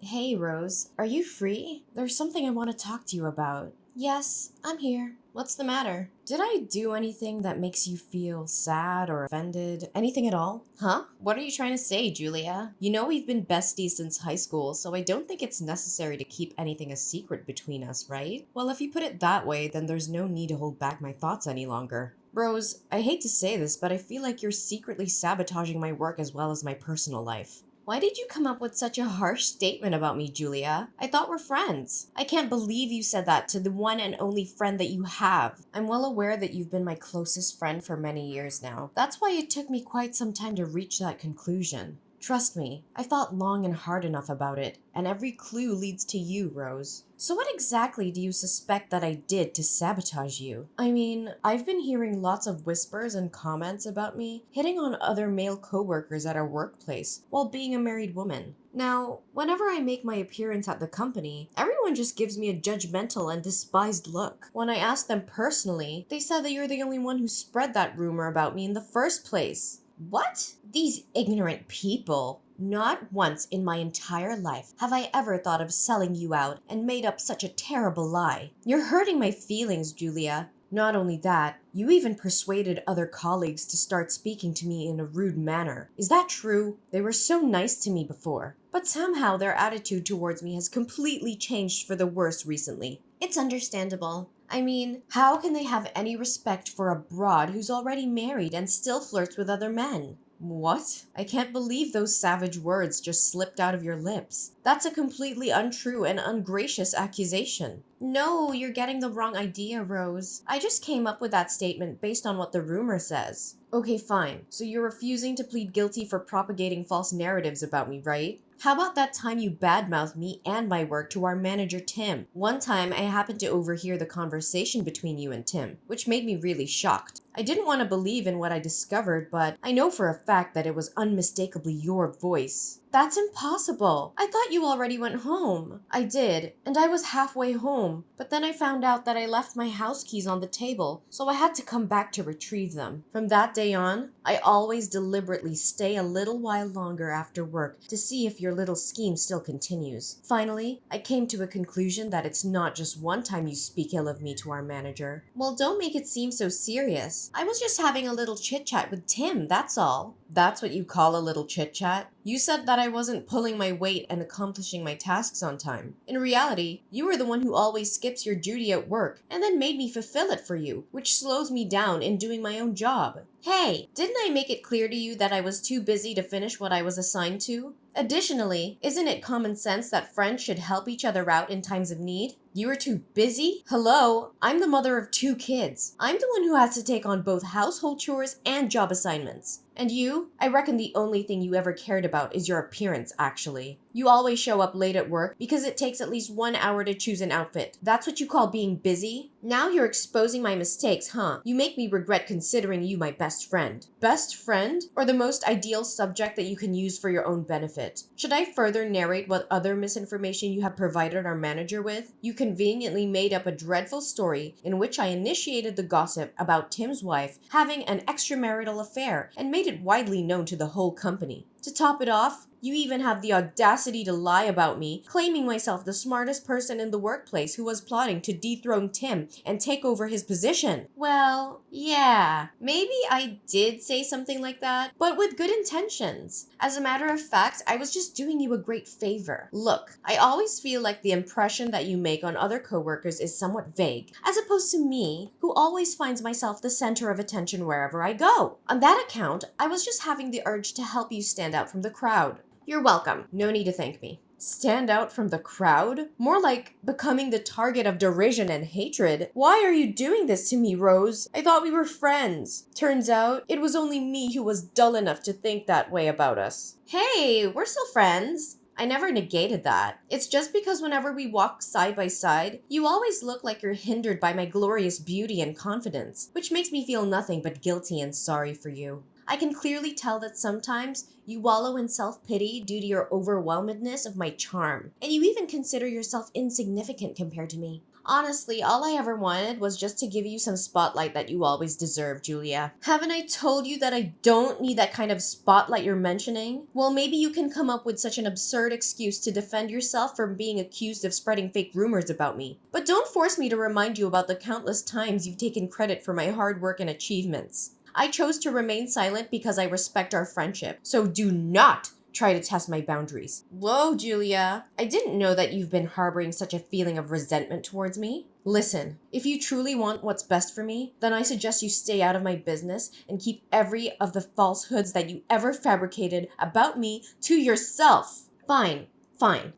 Hey, Rose, are you free? There's something I want to talk to you about. Yes, I'm here. What's the matter? Did I do anything that makes you feel sad or offended? Anything at all? Huh? What are you trying to say, Julia? You know we've been besties since high school, so I don't think it's necessary to keep anything a secret between us, right? Well, if you put it that way, then there's no need to hold back my thoughts any longer. Rose, I hate to say this, but I feel like you're secretly sabotaging my work as well as my personal life. Why did you come up with such a harsh statement about me, Julia? I thought we're friends. I can't believe you said that to the one and only friend that you have. I'm well aware that you've been my closest friend for many years now. That's why it took me quite some time to reach that conclusion. Trust me, I thought long and hard enough about it, and every clue leads to you, Rose. So what exactly do you suspect that I did to sabotage you? I mean, I've been hearing lots of whispers and comments about me hitting on other male coworkers at our workplace while being a married woman. Now, whenever I make my appearance at the company, everyone just gives me a judgmental and despised look. When I asked them personally, they said that you're the only one who spread that rumor about me in the first place. What? These ignorant people. Not once in my entire life have I ever thought of selling you out and made up such a terrible lie. You're hurting my feelings, Julia. Not only that, you even persuaded other colleagues to start speaking to me in a rude manner. Is that true? They were so nice to me before, but somehow their attitude towards me has completely changed for the worse recently. It's understandable. I mean, how can they have any respect for a broad who's already married and still flirts with other men? What? I can't believe those savage words just slipped out of your lips. That's a completely untrue and ungracious accusation. No, you're getting the wrong idea, Rose. I just came up with that statement based on what the rumor says. Okay, fine. So you're refusing to plead guilty for propagating false narratives about me, right? How about that time you badmouthed me and my work to our manager, Tim? One time, I happened to overhear the conversation between you and Tim, which made me really shocked. I didn't want to believe in what I discovered, but I know for a fact that it was unmistakably your voice. That's impossible. I thought you already went home. I did, and I was halfway home, but then I found out that I left my house keys on the table, so I had to come back to retrieve them. From that day on, I always deliberately stay a little while longer after work to see if your little scheme still continues. Finally, I came to a conclusion that it's not just one time you speak ill of me to our manager. Well, don't make it seem so serious. I was just having a little chit-chat with Tim, that's all. That's what you call a little chit-chat? You said that I wasn't pulling my weight and accomplishing my tasks on time. In reality, you were the one who always skips your duty at work and then made me fulfill it for you, which slows me down in doing my own job. Hey, didn't I make it clear to you that I was too busy to finish what I was assigned to? Additionally, isn't it common sense that friends should help each other out in times of need? You were too busy? Hello, I'm the mother of 2 kids. I'm the one who has to take on both household chores and job assignments. And you? I reckon the only thing you ever cared about is your appearance, actually. You always show up late at work because it takes at least 1 hour to choose an outfit. That's what you call being busy? Now you're exposing my mistakes, huh? You make me regret considering you my best friend. Best friend? Or the most ideal subject that you can use for your own benefit? Should I further narrate what other misinformation you have provided our manager with? You conveniently made up a dreadful story in which I initiated the gossip about Tim's wife having an extramarital affair and made it widely known to the whole company. To top it off, you even have the audacity to lie about me, claiming myself the smartest person in the workplace who was plotting to dethrone Tim and take over his position. Well, yeah, maybe I did say something like that, but with good intentions. As a matter of fact, I was just doing you a great favor. Look, I always feel like the impression that you make on other coworkers is somewhat vague, as opposed to me, who always finds myself the center of attention wherever I go. On that account, I was just having the urge to help you stand out from the crowd. You're welcome. No need to thank me. Stand out from the crowd? More like becoming the target of derision and hatred. Why are you doing this to me, Rose? I thought we were friends. Turns out, it was only me who was dull enough to think that way about us. Hey, we're still friends. I never negated that. It's just because whenever we walk side by side, you always look like you're hindered by my glorious beauty and confidence, which makes me feel nothing but guilty and sorry for you. I can clearly tell that sometimes you wallow in self-pity due to your overwhelmedness of my charm, and you even consider yourself insignificant compared to me. Honestly, all I ever wanted was just to give you some spotlight that you always deserve, Julia. Haven't I told you that I don't need that kind of spotlight you're mentioning? Well, maybe you can come up with such an absurd excuse to defend yourself from being accused of spreading fake rumors about me. But don't force me to remind you about the countless times you've taken credit for my hard work and achievements. I chose to remain silent because I respect our friendship, so do not try to test my boundaries. Whoa, Julia. I didn't know that you've been harboring such a feeling of resentment towards me. Listen, if you truly want what's best for me, then I suggest you stay out of my business and keep every of the falsehoods that you ever fabricated about me to yourself. Fine.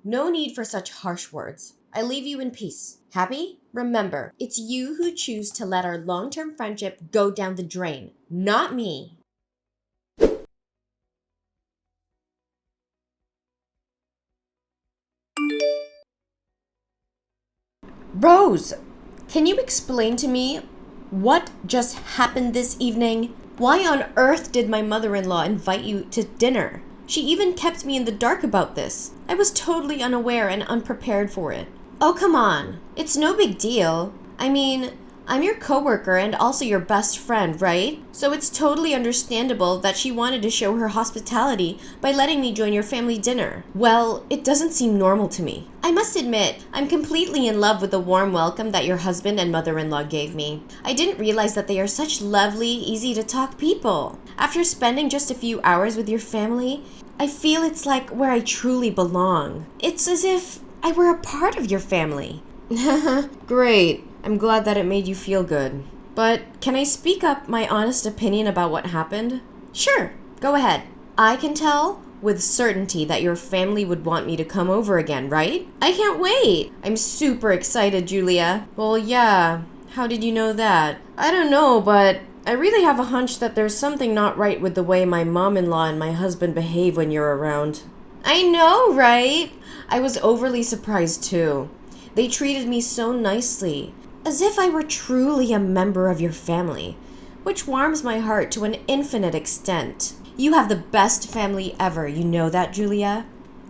No need for such harsh words. I leave you in peace. Happy? Remember, it's you who choose to let our long-term friendship go down the drain, not me. Rose, can you explain to me what just happened this evening? Why on earth did my mother-in-law invite you to dinner? She even kept me in the dark about this. I was totally unaware and unprepared for it. Oh, come on. It's no big deal. I mean, I'm your coworker and also your best friend, right? So it's totally understandable that she wanted to show her hospitality by letting me join your family dinner. Well, it doesn't seem normal to me. I must admit, I'm completely in love with the warm welcome that your husband and mother-in-law gave me. I didn't realize that they are such lovely, easy-to-talk people. After spending just a few hours with your family, I feel it's like where I truly belong. It's as if I were a part of your family. Great. I'm glad that it made you feel good. But can I speak up my honest opinion about what happened? Sure, go ahead. I can tell with certainty that your family would want me to come over again, right? I can't wait. I'm super excited, Julia. Well, yeah. How did you know that? I don't know, but I really have a hunch that there's something not right with the way my mom-in-law and my husband behave when you're around. I know, right? I was overly surprised too. They treated me so nicely, as if I were truly a member of your family, which warms my heart to an infinite extent. You have the best family ever, you know that, Julia?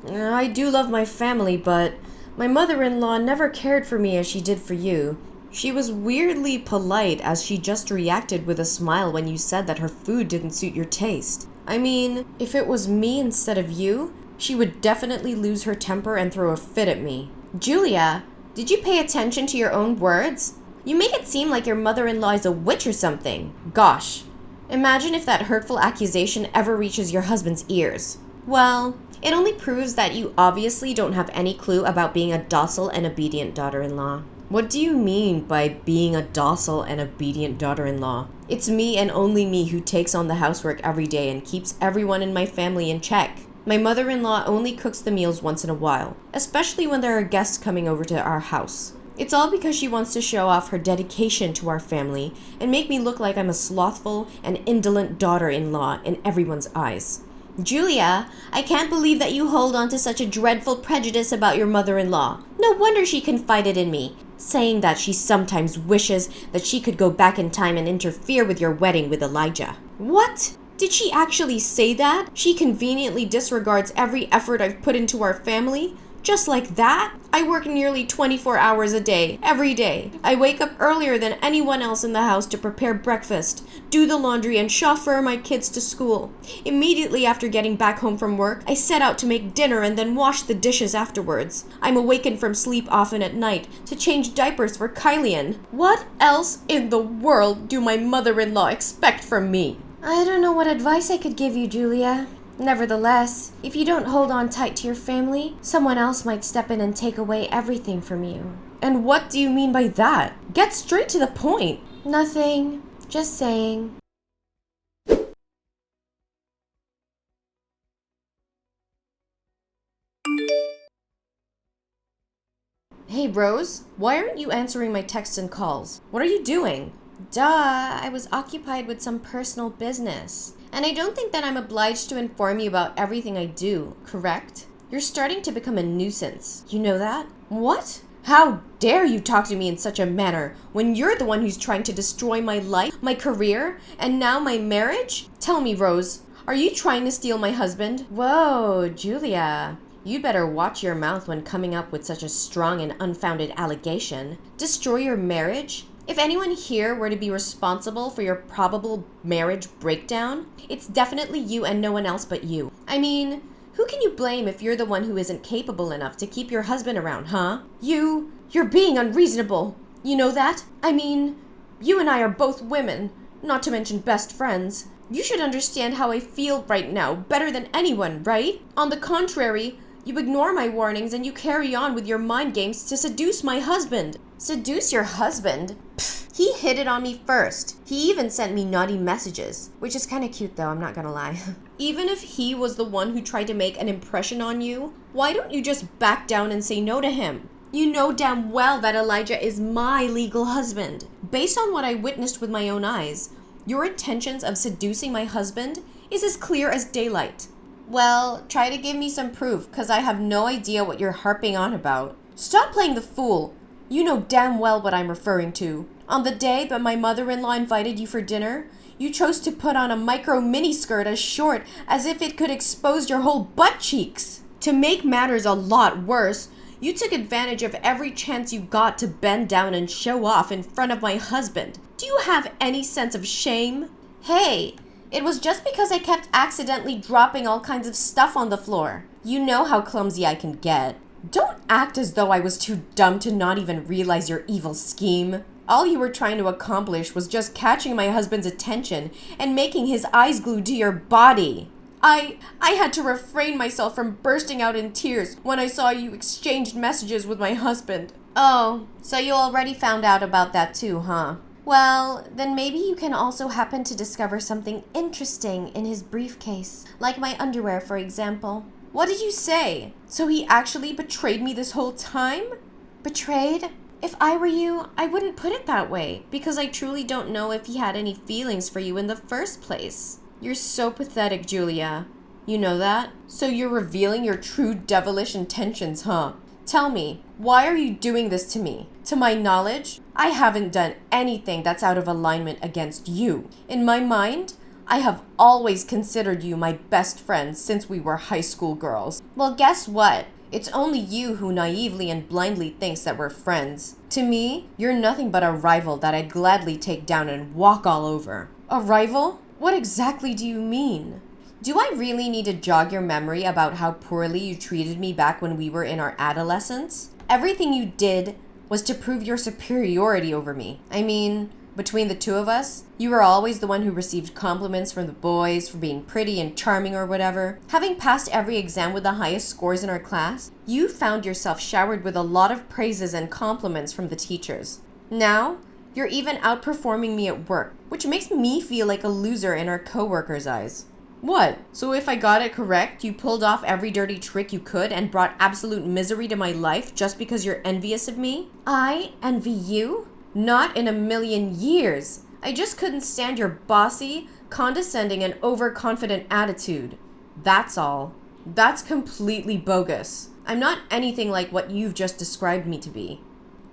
I do love my family, but my mother-in-law never cared for me as she did for you. She was weirdly polite as she just reacted with a smile when you said that her food didn't suit your taste. I mean, if it was me instead of you, she would definitely lose her temper and throw a fit at me. Julia, did you pay attention to your own words? You make it seem like your mother-in-law is a witch or something. Gosh, imagine if that hurtful accusation ever reaches your husband's ears. Well, it only proves that you obviously don't have any clue about being a docile and obedient daughter-in-law. What do you mean by being a docile and obedient daughter-in-law? It's me and only me who takes on the housework every day and keeps everyone in my family in check. My mother-in-law only cooks the meals once in a while, especially when there are guests coming over to our house. It's all because she wants to show off her dedication to our family and make me look like I'm a slothful and indolent daughter-in-law in everyone's eyes. Julia, I can't believe that you hold on to such a dreadful prejudice about your mother-in-law. No wonder she confided in me, saying that she sometimes wishes that she could go back in time and interfere with your wedding with Elijah. What? Did she actually say that? She conveniently disregards every effort I've put into our family? Just like that? I work nearly 24 hours a day, every day. I wake up earlier than anyone else in the house to prepare breakfast, do the laundry, and chauffeur my kids to school. Immediately after getting back home from work, I set out to make dinner and then wash the dishes afterwards. I'm awakened from sleep often at night to change diapers for Kylian. What else in the world do my mother-in-law expect from me? I don't know what advice I could give you, Julia. Nevertheless, if you don't hold on tight to your family, someone else might step in and take away everything from you. And what do you mean by that? Get straight to the point. Nothing. Just saying. Hey, Rose, why aren't you answering my texts and calls? What are you doing? Duh, I was occupied with some personal business. And I don't think that I'm obliged to inform you about everything I do, correct? You're starting to become a nuisance. You know that? What? How dare you talk to me in such a manner when you're the one who's trying to destroy my life, my career, and now my marriage? Tell me, Rose, are you trying to steal my husband? Whoa, Julia. You better watch your mouth when coming up with such a strong and unfounded allegation. Destroy your marriage? If anyone here were to be responsible for your probable marriage breakdown, it's definitely you and no one else but you. I mean, who can you blame if you're the one who isn't capable enough to keep your husband around, huh? You're being unreasonable. You know that? I mean, you and I are both women, not to mention best friends. You should understand how I feel right now better than anyone, right? On the contrary, you ignore my warnings and you carry on with your mind games to seduce my husband. Seduce your husband? Pfft, he hit it on me first. He even sent me naughty messages, which is kind of cute though, I'm not gonna lie. Even if he was the one who tried to make an impression on you, why don't you just back down and say no to him? You know damn well that Elijah is my legal husband. Based on what I witnessed with my own eyes, your intentions of seducing my husband is as clear as daylight. Well, try to give me some proof, because I have no idea what you're harping on about. Stop playing the fool. You know damn well what I'm referring to. On the day that my mother-in-law invited you for dinner, you chose to put on a micro miniskirt as short as if it could expose your whole butt cheeks. To make matters a lot worse, you took advantage of every chance you got to bend down and show off in front of my husband. Do you have any sense of shame? Hey, it was just because I kept accidentally dropping all kinds of stuff on the floor. You know how clumsy I can get. Don't act as though I was too dumb to not even realize your evil scheme. All you were trying to accomplish was just catching my husband's attention and making his eyes glued to your body. I had to refrain myself from bursting out in tears when I saw you exchanged messages with my husband. Oh, so you already found out about that too, huh? Well, then maybe you can also happen to discover something interesting in his briefcase, like my underwear, for example. What did you say? So he actually betrayed me this whole time? Betrayed? If I were you, I wouldn't put it that way, because I truly don't know if he had any feelings for you in the first place. You're so pathetic, Julia. You know that? So you're revealing your true devilish intentions, huh? Tell me, why are you doing this to me? To my knowledge, I haven't done anything that's out of alignment against you. In my mind, I have always considered you my best friend since we were high school girls. Well, guess what? It's only you who naively and blindly thinks that we're friends. To me, you're nothing but a rival that I'd gladly take down and walk all over. A rival? What exactly do you mean? Do I really need to jog your memory about how poorly you treated me back when we were in our adolescence? Everything you did was to prove your superiority over me. I mean, between the two of us, you were always the one who received compliments from the boys for being pretty and charming or whatever. Having passed every exam with the highest scores in our class, you found yourself showered with a lot of praises and compliments from the teachers. Now, you're even outperforming me at work, which makes me feel like a loser in our coworkers' eyes. What? So if I got it correct, you pulled off every dirty trick you could and brought absolute misery to my life just because you're envious of me? I envy you? Not in a million years. I just couldn't stand your bossy, condescending, and overconfident attitude. That's all. That's completely bogus. I'm not anything like what you've just described me to be.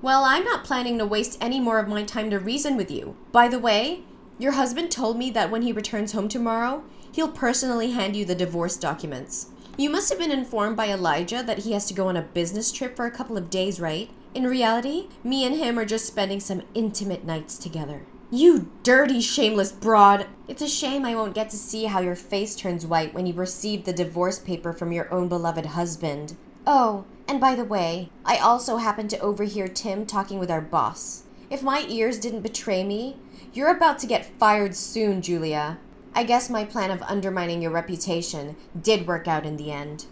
Well, I'm not planning to waste any more of my time to reason with you. By the way, your husband told me that when he returns home tomorrow, he'll personally hand you the divorce documents. You must have been informed by Elijah that he has to go on a business trip for a couple of days, right? In reality, me and him are just spending some intimate nights together. You dirty, shameless broad! It's a shame I won't get to see how your face turns white when you receive the divorce paper from your own beloved husband. Oh, and by the way, I also happened to overhear Tim talking with our boss. If my ears didn't betray me, you're about to get fired soon, Julia. I guess my plan of undermining your reputation did work out in the end.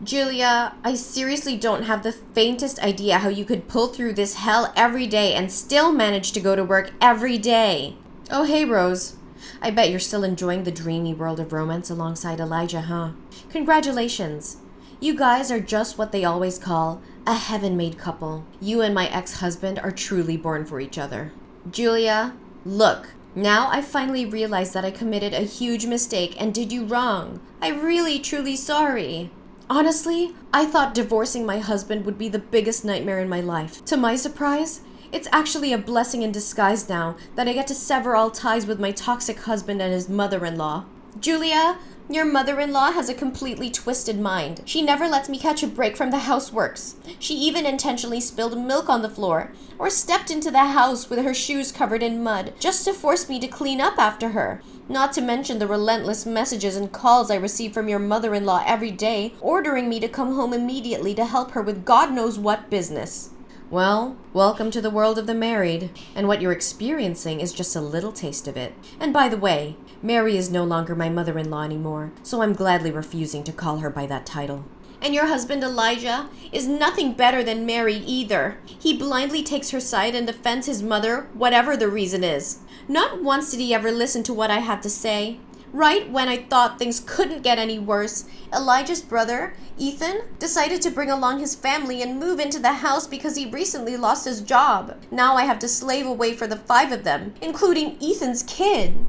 Julia, I seriously don't have the faintest idea how you could pull through this hell every day and still manage to go to work every day. Oh, hey, Rose. I bet you're still enjoying the dreamy world of romance alongside Elijah, huh? Congratulations. You guys are just what they always call a heaven-made couple. You and my ex-husband are truly born for each other. Julia, look. Now I finally realized that I committed a huge mistake and did you wrong. I'm really, truly sorry. Honestly, I thought divorcing my husband would be the biggest nightmare in my life. To my surprise, It's actually a blessing in disguise now that I get to sever all ties with my toxic husband and his mother-in-law. Julia, your mother-in-law has a completely twisted mind. She never lets me catch a break from the houseworks. She even intentionally spilled milk on the floor or stepped into the house with her shoes covered in mud just to force me to clean up after her. Not to mention the relentless messages and calls I receive from your mother-in-law every day, ordering me to come home immediately to help her with God knows what business. Well, welcome to the world of the married, and what you're experiencing is just a little taste of it. And by the way, Mary is no longer my mother-in-law anymore, so I'm gladly refusing to call her by that title. And your husband Elijah is nothing better than Mary either. He blindly takes her side and defends his mother, whatever the reason is. Not once did he ever listen to what I had to say. Right when I thought things couldn't get any worse, Elijah's brother, Ethan, decided to bring along his family and move into the house because he recently lost his job. Now I have to slave away for the 5 of them, including Ethan's kid.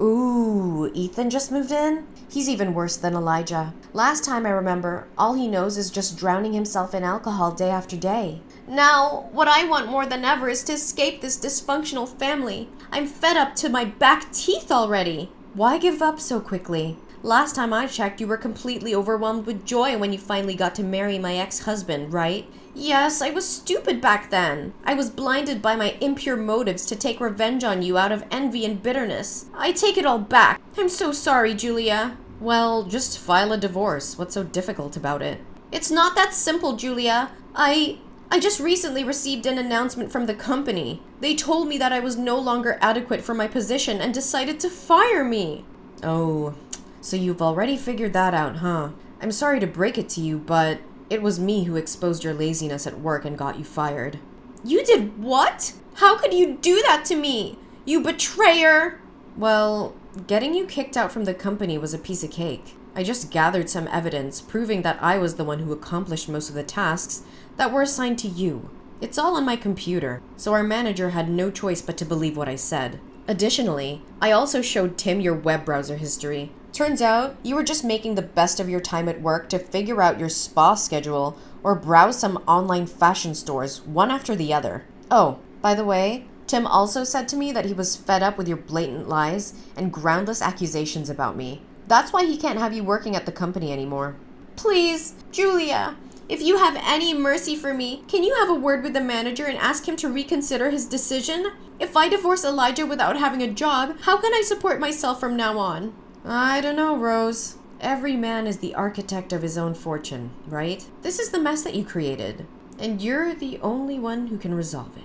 Ooh, Ethan just moved in? He's even worse than Elijah. Last time I remember, all he knows is just drowning himself in alcohol day after day. Now, what I want more than ever is to escape this dysfunctional family. I'm fed up to my back teeth already. Why give up so quickly? Last time I checked, you were completely overwhelmed with joy when you finally got to marry my ex-husband, right? Yes, I was stupid back then. I was blinded by my impure motives to take revenge on you out of envy and bitterness. I take it all back. I'm so sorry, Julia. Well, just file a divorce. What's so difficult about it? It's not that simple, Julia. I just recently received an announcement from the company. They told me that I was no longer adequate for my position and decided to fire me. Oh, so you've already figured that out, huh? I'm sorry to break it to you, but it was me who exposed your laziness at work and got you fired. You did what? How could you do that to me? You betrayer! Well, getting you kicked out from the company was a piece of cake. I just gathered some evidence proving that I was the one who accomplished most of the tasks that were assigned to you. It's all on my computer, so our manager had no choice but to believe what I said. Additionally, I also showed Tim your web browser history. Turns out, you were just making the best of your time at work to figure out your spa schedule or browse some online fashion stores, one after the other. Oh, by the way, Tim also said to me that he was fed up with your blatant lies and groundless accusations about me. That's why he can't have you working at the company anymore. Please, Julia, if you have any mercy for me, can you have a word with the manager and ask him to reconsider his decision? If I divorce Elijah without having a job, how can I support myself from now on? I don't know, Rose. Every man is the architect of his own fortune, right? This is the mess that you created, and you're the only one who can resolve it.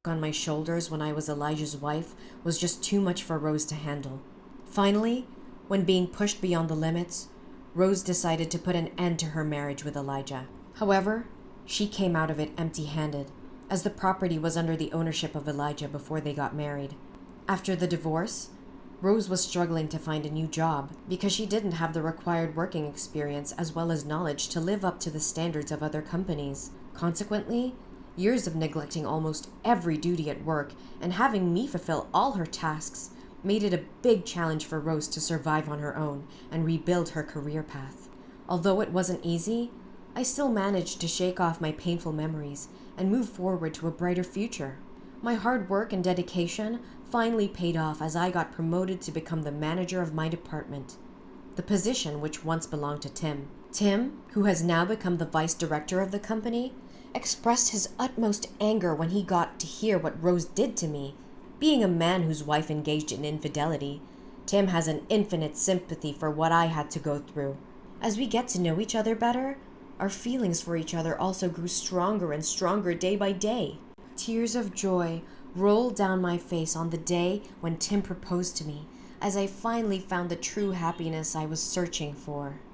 On my shoulders when I was Elijah's wife was just too much for Rose to handle. Finally, when being pushed beyond the limits, Rose decided to put an end to her marriage with Elijah. However, she came out of it empty-handed, as the property was under the ownership of Elijah before they got married. After the divorce, Rose was struggling to find a new job because she didn't have the required working experience as well as knowledge to live up to the standards of other companies. Consequently, years of neglecting almost every duty at work and having me fulfill all her tasks made it a big challenge for Rose to survive on her own and rebuild her career path. Although it wasn't easy, I still managed to shake off my painful memories and move forward to a brighter future. My hard work and dedication finally paid off as I got promoted to become the manager of my department, the position which once belonged to Tim. Tim, who has now become the vice director of the company, expressed his utmost anger when he got to hear what Rose did to me. Being a man whose wife engaged in infidelity, Tim has an infinite sympathy for what I had to go through. As we get to know each other better, our feelings for each other also grew stronger and stronger day by day. Tears of joy rolled down my face on the day when Tim proposed to me, as I finally found the true happiness I was searching for.